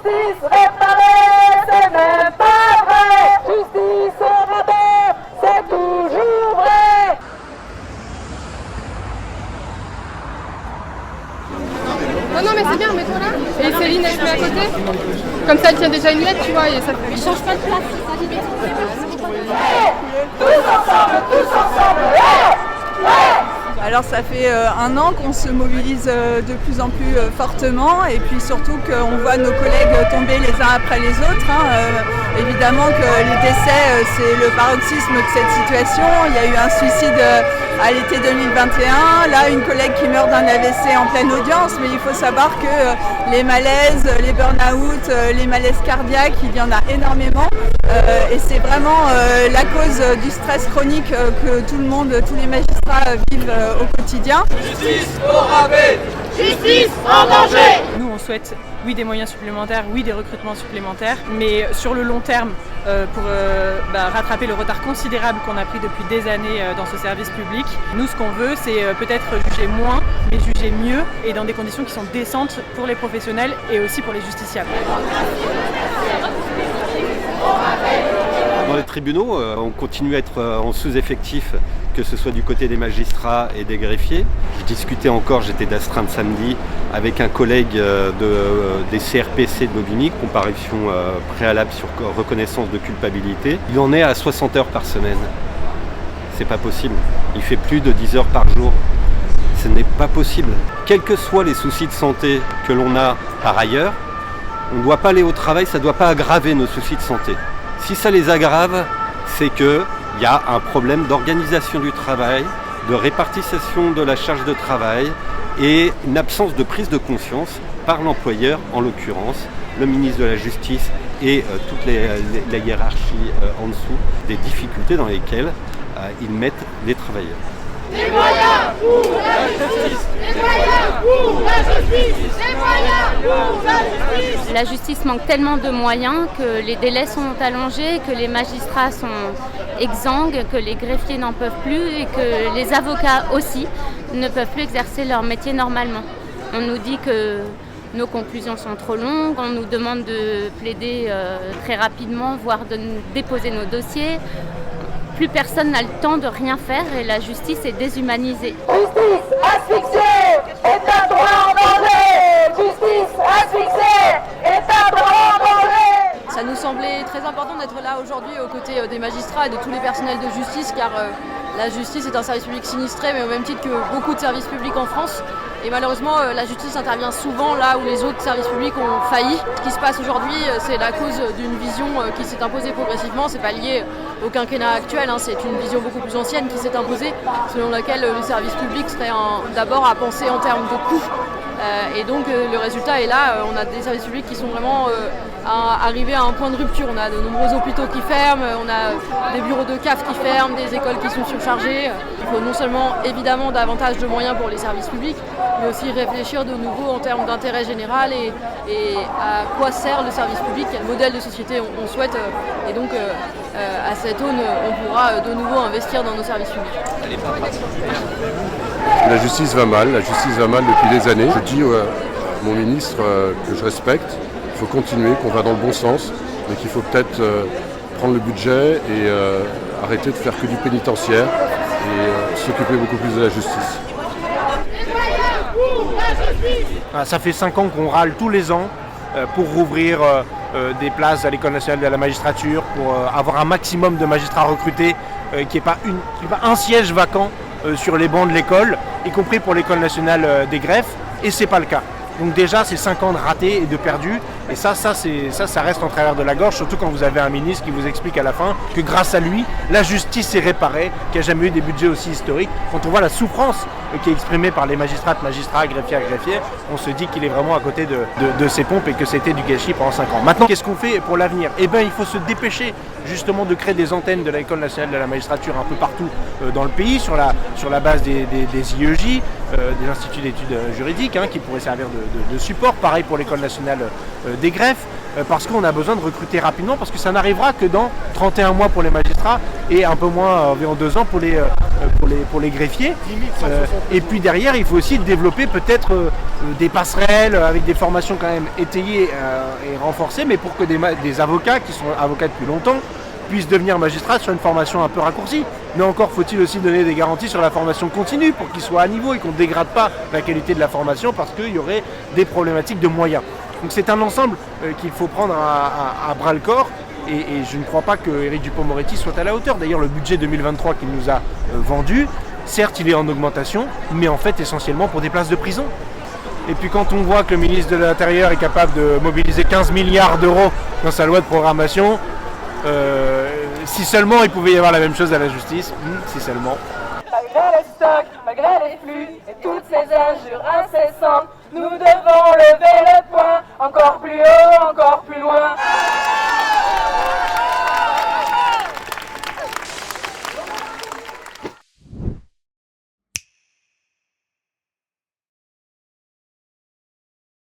Justice réparée, c'est même pas vrai. Justice au rabais, c'est toujours vrai. Non mais c'est bien, mets-toi là. Et Céline elle se met à côté. Comme ça elle tient déjà une lettre, tu vois, et ça ne change pas de place. Tous ensemble, Alors ça fait un an qu'on se mobilise de plus en plus fortement et puis surtout qu'on voit nos collègues tomber les uns après les autres. Évidemment que les décès c'est le paroxysme de cette situation. Il y a eu un suicide à l'été 2021, là une collègue qui meurt d'un AVC en pleine audience, mais il faut savoir que les malaises, les burn-out, les malaises cardiaques, il y en a énormément et c'est vraiment la cause du stress chronique que tout le monde, tous les magistrats vivent au quotidien. Justice au rabais, justice en danger. Nous on souhaite oui des moyens supplémentaires, oui des recrutements supplémentaires, mais sur le long terme pour rattraper le retard considérable qu'on a pris depuis des années dans ce service public. Nous ce qu'on veut c'est peut-être juger moins, mais juger mieux et dans des conditions qui sont décentes pour les professionnels et aussi pour les justiciables. Dans les tribunaux, on continue à être en sous-effectif, que ce soit du côté des magistrats et des greffiers. Je discutais encore, j'étais d'astreinte samedi, avec un collègue des CRPC de Bobigny, comparution préalable sur reconnaissance de culpabilité. Il en est à 60 heures par semaine. C'est pas possible. Il fait plus de 10 heures par jour. Ce n'est pas possible. Quels que soient les soucis de santé que l'on a par ailleurs, on ne doit pas aller au travail, ça ne doit pas aggraver nos soucis de santé. Si ça les aggrave, c'est qu'il y a un problème d'organisation du travail, de répartition de la charge de travail et une absence de prise de conscience par l'employeur, en l'occurrence, le ministre de la Justice et toute la hiérarchie en dessous, des difficultés dans lesquelles ils mettent les travailleurs. Des moyens pour la justice, des moyens pour la justice, des moyens pour la justice. La justice manque tellement de moyens que les délais sont allongés, que les magistrats sont exsangues, que les greffiers n'en peuvent plus et que les avocats aussi ne peuvent plus exercer leur métier normalement. On nous dit que nos conclusions sont trop longues, on nous demande de plaider très rapidement, voire de déposer nos dossiers. Plus personne n'a le temps de rien faire et la justice est déshumanisée. Justice asphyxiée est un droit en danger. Justice asphyxiée est un droit en danger. Ça nous semblait très important d'être là aujourd'hui aux côtés des magistrats et de tous les personnels de justice car la justice est un service public sinistré mais au même titre que beaucoup de services publics en France. Et malheureusement, la justice intervient souvent là où les autres services publics ont failli. Ce qui se passe aujourd'hui, c'est la cause d'une vision qui s'est imposée progressivement. C'est pas lié au quinquennat actuel, c'est une vision beaucoup plus ancienne qui s'est imposée, selon laquelle les services publics seraient d'abord à penser en termes de coûts. Et donc le résultat est là, on a des services publics qui sont vraiment arrivés à un point de rupture. On a de nombreux hôpitaux qui ferment, on a des bureaux de CAF qui ferment, des écoles qui sont surchargées. Il faut non seulement évidemment davantage de moyens pour les services publics, mais aussi réfléchir de nouveau en termes d'intérêt général et à quoi sert le service public, quel modèle de société on souhaite. Et donc à cette aune, on pourra de nouveau investir dans nos services publics. La justice va mal depuis des années. Je dis à mon ministre que je respecte, qu'il faut continuer, qu'on va dans le bon sens, mais qu'il faut peut-être prendre le budget et arrêter de faire que du pénitentiaire et s'occuper beaucoup plus de la justice. Ça fait 5 ans qu'on râle tous les ans pour rouvrir des places à l'École nationale de la magistrature, pour avoir un maximum de magistrats recrutés, qu'il n'y ait pas un siège vacant sur les bancs de l'école, y compris pour l'École nationale des greffes, et c'est pas le cas. Donc déjà, c'est 5 ans de ratés et de perdus, et ça reste en travers de la gorge, surtout quand vous avez un ministre qui vous explique à la fin que grâce à lui, la justice est réparée, qu'il n'y a jamais eu des budgets aussi historiques. Quand on voit la souffrance qui est exprimée par les magistrats, greffiers, on se dit qu'il est vraiment à côté de ses pompes et que c'était du gâchis pendant 5 ans. Maintenant, qu'est-ce qu'on fait pour l'avenir ? Eh bien, il faut se dépêcher justement de créer des antennes de l'École nationale de la magistrature un peu partout dans le pays, sur la base des IEJ, des instituts d'études juridiques, qui pourraient servir de support. Pareil pour l'École nationale des greffes. parce qu'on a besoin de recruter rapidement, parce que ça n'arrivera que dans 31 mois pour les magistrats et un peu moins, environ 2 ans pour les greffiers. Et puis derrière, il faut aussi développer peut-être des passerelles avec des formations quand même étayées et renforcées, mais pour que des avocats qui sont avocats depuis longtemps puissent devenir magistrats sur une formation un peu raccourcie. Mais encore faut-il aussi donner des garanties sur la formation continue pour qu'ils soient à niveau et qu'on ne dégrade pas la qualité de la formation parce qu'il y aurait des problématiques de moyens. Donc c'est un ensemble qu'il faut prendre à bras le corps et je ne crois pas que Éric Dupond-Moretti soit à la hauteur. D'ailleurs le budget 2023 qu'il nous a vendu, certes il est en augmentation, mais en fait essentiellement pour des places de prison. Et puis quand on voit que le ministre de l'Intérieur est capable de mobiliser 15 milliards d'euros dans sa loi de programmation, si seulement il pouvait y avoir la même chose à la justice, si seulement. Malgré les stocks, malgré les flux et toutes ces injures incessantes, nous devons lever